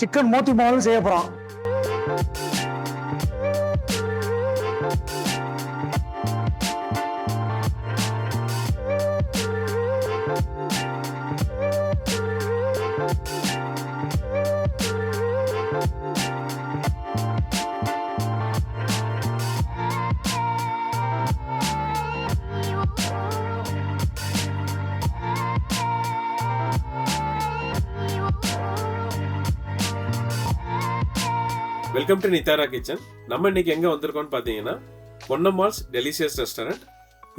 Chicken மோத்தி மாவு செய்ய போகிறோம். Welcome to Nithara kitchen. நம்ம இன்னைக்கு எங்க வந்திருக்கோம்னு பாத்தீங்கன்னா பொன்னம்மாள்ஸ் டெலிஷியஸ் ரெஸ்டாரண்ட்.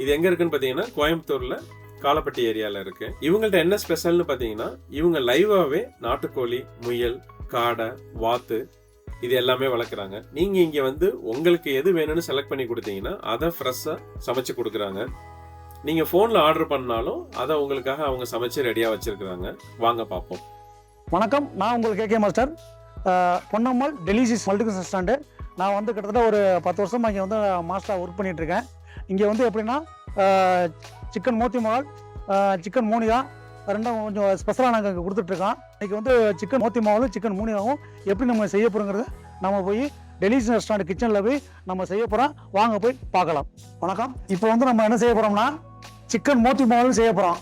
இது எங்க இருக்குன்னு பாத்தீங்கன்னா கோயம்புத்தூர்ல காலப்பட்டி ஏரியால இருக்கு. இவங்கள்ட்ட என்ன ஸ்பெஷல்னு பாத்தீங்கன்னா இவங்க லைவாவே நாட்டுக்கோழி, முயல், காடை, வாத்து இது எல்லாமே வளர்க்குறாங்க. நீங்க இங்க வந்து உங்களுக்கு எது வேணும்னு செலக்ட் பண்ணி கொடுத்தீங்கன்னா அதை ஃப்ரெஷ்ஷா சமைச்சு கொடுக்குறாங்க. நீங்க போன்ல ஆர்டர் பண்ணாலும் அதை உங்களுக்காக அவங்க சமைச்சு ரெடியா வச்சிருக்காங்க. வாங்க பார்ப்போம். வணக்கம், நான் உங்களுக்கு KK master. Ponnammal delicious multicuisine restaurant. நான் வந்து கிட்டத்தட்ட ஒரு 10 வருஷமாக இங்கே வந்து மாஸ்டராக ஒர்க் பண்ணிகிட்ருக்கேன். இங்கே வந்து எப்படின்னா சிக்கன் மோத்தி மால், சிக்கன் மூனியா ரெண்டும் கொஞ்சம் ஸ்பெஷலாக நாங்கள் இங்கே கொடுத்துட்ருக்கோம். இன்றைக்கி வந்து சிக்கன் மோத்தி மாவும் சிக்கன் மூனியாவும் எப்படி நம்ம செய்ய போகிறோங்கிறத நம்ம போய் டெலிஷியஸ் ரெஸ்டாரண்ட் கிச்சனில் போய் நம்ம செய்ய போகிறோம். வாங்க போய் பார்க்கலாம். வணக்கம். இப்போ வந்து நம்ம என்ன செய்ய போகிறோம்னா சிக்கன் மோத்தி மாவும் செய்ய போகிறோம்.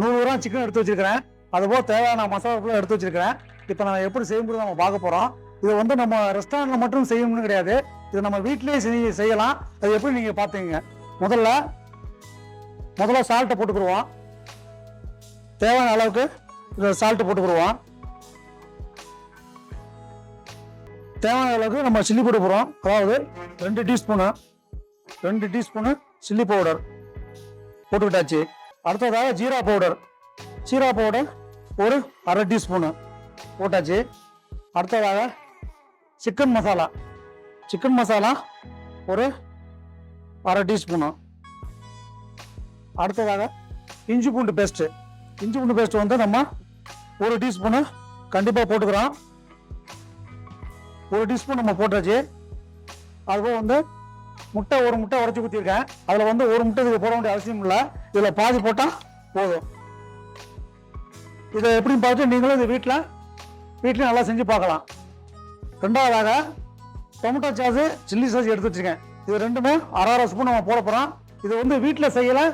$100 சிக்கன் எடுத்து வச்சிருக்கிறேன். அதுபோல் தேவையான மசாலா எடுத்து வச்சிருக்கிறேன். இப்போ நான் எப்படி செய்யும்போது நம்ம பார்க்க போகிறோம். இதை வந்து நம்ம ரெஸ்டாரண்ட்டில் மட்டும் செய்யணும்னு கிடையாது, இது நம்ம வீட்டிலேயே செய்யலாம். அது எப்படி நீங்கள் பார்த்துங்க. முதல்ல சால்ட்டை போட்டுக்கிடுவோம். தேவையான அளவுக்கு சால்ட்டு போட்டுக்கிடுவோம். தேவையான அளவுக்கு நம்ம சில்லி போட்டு போகிறோம். அதாவது 2 டீஸ்பூனு சில்லி பவுடர் போட்டுக்கிட்டாச்சு. அடுத்ததாக ஜீரா பவுடர் ஒரு 1/2 டீஸ்பூனு போட்டாச்சு. அடுத்ததாக சிக்கன் மசாலா ஒரு 1/2 டீஸ்பூனு. அடுத்ததாக இஞ்சி பூண்டு பேஸ்ட் வந்து நம்ம 1 டீஸ்பூனு கண்டிப்பாக போட்டுக்கிறோம். 1 டீஸ்பூன் நம்ம போட்டாச்சு. அதுபோல் வந்து ஒரு முட்டை உடைச்சி ஊற்றிருக்கேன். அதில் வந்து ஒரு முட்டை இதுக்கு போட வேண்டிய அவசியம் இல்லை, இதில் பாதி போட்டால் போதும். இதை எப்படின்னு பார்த்துட்டு நீங்களும் இது வீட்டில் நல்லா செஞ்சு பார்க்கலாம். ரெண்டாவதாக டொமேட்டோ சாஸு, சில்லி சாஸ் எடுத்து வச்சுருக்கேன். இது ரெண்டுமே 1/2 ஸ்பூன் நம்ம போட போகிறோம். இது வந்து வீட்டில் செய்யலை,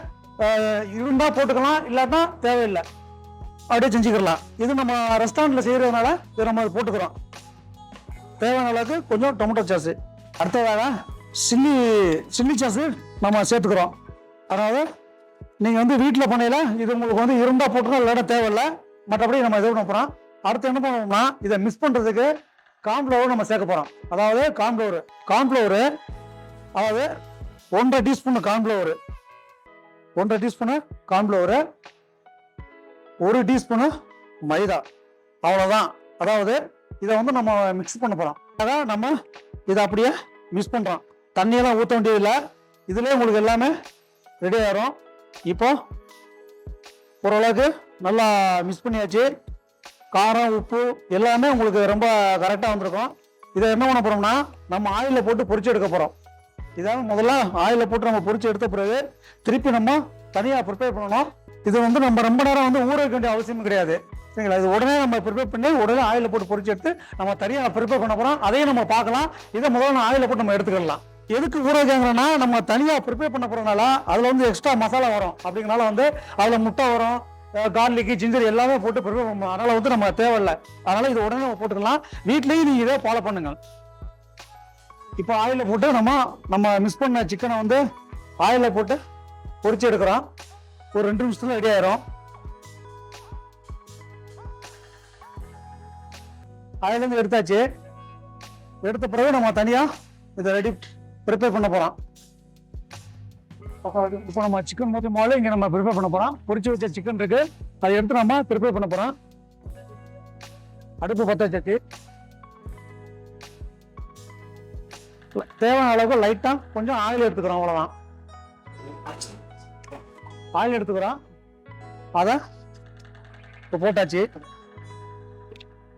இருந்தால் போட்டுக்கலாம், இல்லாட்டா தேவையில்லை, அப்படியே செஞ்சுக்கலாம். இது நம்ம ரெஸ்டாரண்ட்டில் செய்கிறதுனால இது நம்ம போட்டுக்கிறோம். தேவையான அளவுக்கு கொஞ்சம் டொமேட்டோ சாஸு. அடுத்ததாக சில்லி சாஸு நம்ம சேர்த்துக்கிறோம். அதாவது நீங்கள் வந்து வீட்டில் பண்ணையில் இது உங்களுக்கு வந்து இருந்தால் போட்டுக்கலாம், இல்லாட்ட தேவையில்லை. மற்றபடி நம்ம இதை பண்ண போகிறோம். அடுத்து என்ன பண்ணுவோம்னா இதை மிக்ஸ் பண்ணுறதுக்கு கார்ன்ஃப்ளவர் நம்ம சேர்க்க போகிறோம். அதாவது கார்ன்ஃப்ளவரு அதாவது 1/2 டீஸ்பூனு கார்ன்ஃப்ளவரு 1 டீஸ்பூனு மைதா, அவ்வளோதான். அதாவது இதை வந்து நம்ம மிக்ஸ் பண்ண போகிறோம். அதான் நம்ம இதை அப்படியே மிக்ஸ் பண்ணுறோம். தண்ணியெல்லாம் ஊற்ற வேண்டியதில்லை, இதுலேயே உங்களுக்கு எல்லாமே ரெடி ஆகிடும். இப்போ ஓரளவுக்கு நல்லா மிக்ஸ் பண்ணியாச்சு. காரம், உப்பு எல்லாமே உங்களுக்கு ரொம்ப கரெக்டாக வந்திருக்கும். இதை என்ன பண்ண போகிறோம்னா நம்ம ஆயிலில் போட்டு பொரிச்சு எடுக்க போகிறோம். இதாவது முதல்ல ஆயிலில் போட்டு நம்ம பொரிச்சு எடுத்த பிறகு திருப்பி நம்ம தனியாக ப்ரிப்பேர் பண்ணணும். இது வந்து நம்ம ரொம்ப நேரம் வந்து ஊற வைக்க வேண்டிய அவசியம் கிடையாது, சரிங்களா. இது உடனே நம்ம ப்ரிப்பேர் பண்ணி உடனே ஆயிலில் போட்டு பொரிச்சு எடுத்து நம்ம தனியாக ப்ரிப்பேர் பண்ண போகிறோம். அதையும் நம்ம பார்க்கலாம். இதை முதல்ல ஆயிலில் போட்டு நம்ம எடுத்துக்கலாம். எதுக்கு ஊற வைக்கிறோம்னா நம்ம தனியாக ப்ரிப்பேர் பண்ண போகிறனால அதில் வந்து எக்ஸ்ட்ரா மசாலா வரும். அப்படிங்கிறனால வந்து அதில் முட்டை வரும், கார்லிக்கு, ஜிஞ்சர் எல்லாமே போட்டு ப்ரிப்பேர் பண்ணுவோம். அதனால் வந்து நம்ம தேவையில்லை. அதனால் இது உடனே நம்ம போட்டுக்கலாம். வீட்லேயும் நீங்கள் இதை ஃபாலோ பண்ணுங்க. இப்போ ஆயிலில் போட்டு நம்ம மிக்ஸ் பண்ண சிக்கனை வந்து ஆயிலில் போட்டு பொரிச்சு எடுக்கிறோம். ஒரு 2 நிமிஷத்துல ரெடி ஆயிரும். ஆயிலேருந்து எடுத்தாச்சு. எடுத்த பிறகு நம்ம தனியாக இதை ப்ரிப்பேர் பண்ண போகிறோம். இப்போ நம்ம சிக்கன் மோத்தி மாவு இங்கே நம்ம ப்ரிப்பேர் பண்ண போகிறோம். பொரிச்சு வச்ச சிக்கன் இருக்கு, அதை எடுத்து நம்ம ப்ரிப்பேர் பண்ண போகிறோம். அடுப்பு பற்ற வச்சாச்சு. தேவையான அளவுக்கு லைட்டாக கொஞ்சம் ஆயில் எடுத்துக்கிறோம், அவ்வளோதான். ஆயில் எடுத்துக்கிறோம். அதை இப்போ போட்டாச்சு.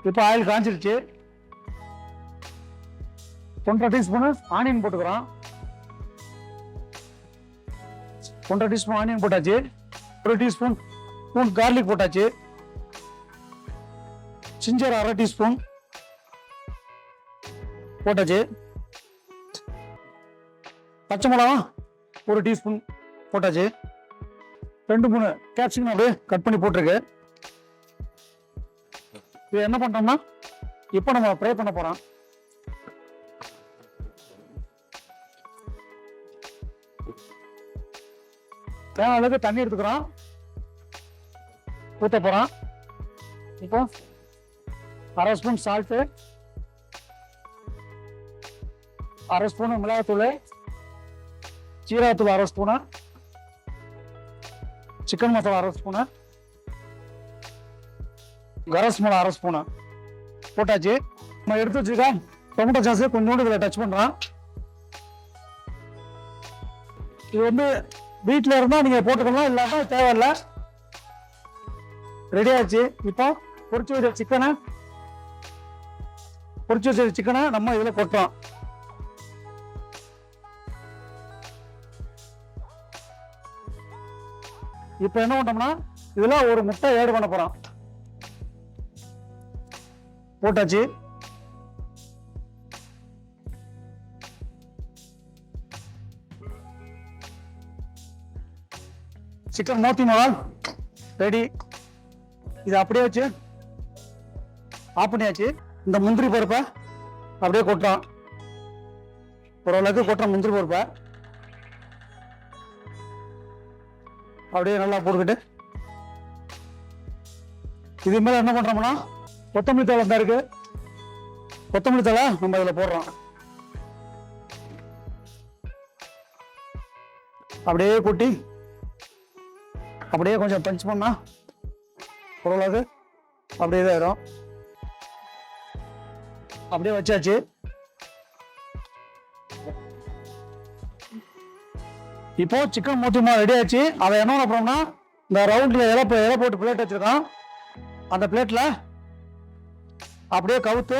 இப்போ ஆயில் காஞ்சிருச்சு. 1.5 டீஸ்பூன் ஆனியன் போட்டுக்கிறோம். 1.5 டீஸ்பூன் ஆனியன் போட்டாச்சு. 1 டீஸ்பூன் கார்லிக் போட்டாச்சு. ஜிஞ்சர் 1/2 டீஸ்பூன் போட்டாச்சு. பச்சை மிளகா 1 டீஸ்பூன் போட்டாச்சு. 2-3 கேப்சிகம் அப்படியே கட் பண்ணி போட்டிருக்கு. இது என்ன பண்றோம்னா இப்போ நம்ம ஃப்ரை பண்ண போறோம். தேவையான அளவுக்கு தண்ணி எடுத்துக்கிறோம், ஊற்ற போறோம். இப்போ 1/2 ஸ்பூன் சால்ட்டு, 1/2 ஸ்பூன் மிளகாத்தூள், ஜீரகத்தூள் 1/2 spoon, chicken masala 1/2 spoon, garam masala 1/2 spoon போட்டாச்சு. நம்ம எடுத்து வச்சுருக்க டொமேட்டோ சாஸ் கொஞ்சோண்டு இதில் டச் பண்ணுறோம். இது வந்து வீட்டில் இருந்தால் நீங்கள் போட்டுக்கலாம், இல்லாட்டா தேவையில்லை. ரெடி ஆச்சு. இப்போ பொரிச்சு வச்ச சிக்கனை நம்ம இதில் கொட்டுறோம். இப்போ என்ன பண்ணோம்னா இதில் ஒரு முட்டை ஆட் பண்ண போகிறோம். போட்டாச்சு. சிக்கன் மோத்தி மசால் ரெடி. இதை அப்படியே வச்சு ஆஃப் பண்ணியாச்சு. இந்த முந்திரி பருப்பை அப்படியே கொட்டுறோம். ஓரளவுக்கு கொட்டுறோம். முந்திரி பருப்பை அப்படியே நல்லா போட்டுக்கிட்டு இது மேலே என்ன பண்ணுறோம்னா கொத்தமல்லி தழை தான் இருக்கு. கொத்தமல்லி தழை நம்ம இதில் போடுறோம். அப்படியே கொட்டி அப்படியே கொஞ்சம் பஞ்ச் பண்ணா ஓரளவுக்கு அப்படியே இதாயிரும். அப்படியே வச்சாச்சு. இப்போ சிக்கன் மோத்திமா ரெடி ஆச்சு. அதை என்ன பண்ணோம்னா இந்த ரவுண்ட்ல இலை போட்டு பிளேட் வச்சிருக்கோம். அந்த பிளேட்ல அப்படியே கவுத்து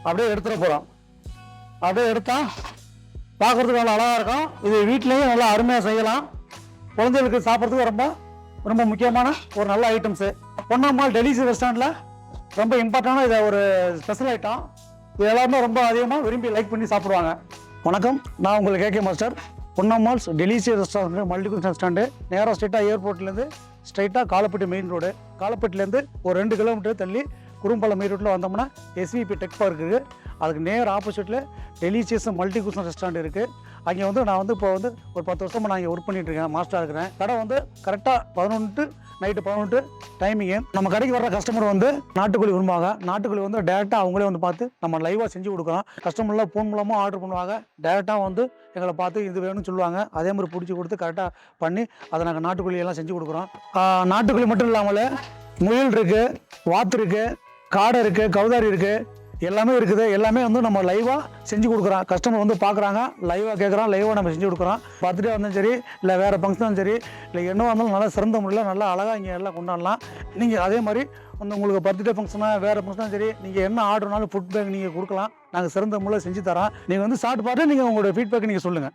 அப்படியே எடுத்துட போறோம். அப்படியே எடுத்தா பார்க்கறதுக்கு நல்லா அழகா இருக்கும். இது வீட்லயும் நல்லா அருமையாக செய்யலாம். குழந்தைகளுக்கு சாப்பிட்றதுக்கு ரொம்ப ரொம்ப முக்கியமான ஒரு நல்ல ஐட்டம்ஸு. பொன்னம்மாள் டெலிஷியஸ் ரெஸ்டாரண்ட்டில் ரொம்ப இம்பார்ட்டண்டான இதை ஒரு ஸ்பெஷல் ஐட்டம். இது எல்லாருமே ரொம்ப அதிகமாக விரும்பி லைக் பண்ணி சாப்பிடுவாங்க. வணக்கம், நான் உங்களுக்கு KK master. Ponnammal's delicious restaurant multicuisine restaurant நேராக ஸ்ட்ரெயிட்டாக ஏர்போர்ட்லேருந்து ஸ்ட்ரெயிட்டாக காலப்பட்டி மெயின் ரோடு. காலப்பட்டிலேருந்து ஒரு 2 கிலோமீட்டர் தள்ளி குறும்பாலம் மெயின் ரோட்டில் வந்தோம்னா எஸ்விபி டெக் பார்க் இருக்குது. அதுக்கு நேர் ஆப்போசிட்டில் டெலிஷியஸ் மல்டிகுல் ரெஸ்டாரண்ட் இருக்குது. அங்கே வந்து நான் வந்து இப்போ வந்து ஒரு 10 வருஷமாக நான் இங்கே ஒர்க் பண்ணிட்டு இருக்கேன், மாஸ்டராக இருக்கிறேன். கடை வந்து கரெக்டாக 11 நைட்டு 11 டைமிங்கு. நம்ம கடைக்கு வர்ற கஸ்டமர் வந்து நாட்டுக்கோழி விரும்புவாங்க. நாட்டுக்கோழி வந்து டேரெக்டாக அவங்களே வந்து பார்த்து நம்ம லைவாக செஞ்சு கொடுக்குறோம். கஸ்டமர்லாம் ஃபோன் மூலமாக ஆர்டர் பண்ணுவாங்க. டேரெக்டாக வந்து எங்களை பார்த்து இது வேணும்னு சொல்லுவாங்க. அதே மாதிரி பிடிச்சி கொடுத்து கரெக்டாக பண்ணி அதை நாங்கள் நாட்டுக்கோழி எல்லாம் செஞ்சு கொடுக்குறோம். நாட்டுக்கோழி மட்டும் இல்லாமல் முயல் இருக்குது, வாத்து இருக்குது, காடை இருக்குது, கவுதாரி இருக்குது, எல்லாமே இருக்குது. எல்லாமே வந்து நம்ம லைவாக செஞ்சு கொடுக்குறோம். கஸ்டமர் வந்து பார்க்குறாங்க, லைவாக கேட்குறான், லைவாக நம்ம செஞ்சு கொடுக்குறோம். பர்த்டே வந்தாலும் சரி, இல்லை வேறு ஃபங்க்ஷனும் சரி, இல்லை என்னவா இருந்தாலும் நல்லா சிறந்த முறையில் நல்லா அழகாக இங்கே எல்லாம் கொண்டாடலாம். நீங்கள் அதே மாதிரி வந்து உங்களுக்கு பர்த்டே ஃபங்க்ஷனாக வேறு ஃபங்க்ஷனும் சரி, நீங்கள் என்ன ஆர்டர்னாலும் ஃபுட் பேக் நீங்கள் கொடுக்கலாம். நாங்கள் சிறந்த முறையில் செஞ்சு தரோம். நீங்கள் வந்து சாப்பிட்டு பார்த்து நீங்கள் உங்களோட ஃபீட்பேக் நீங்கள் சொல்லுங்கள்.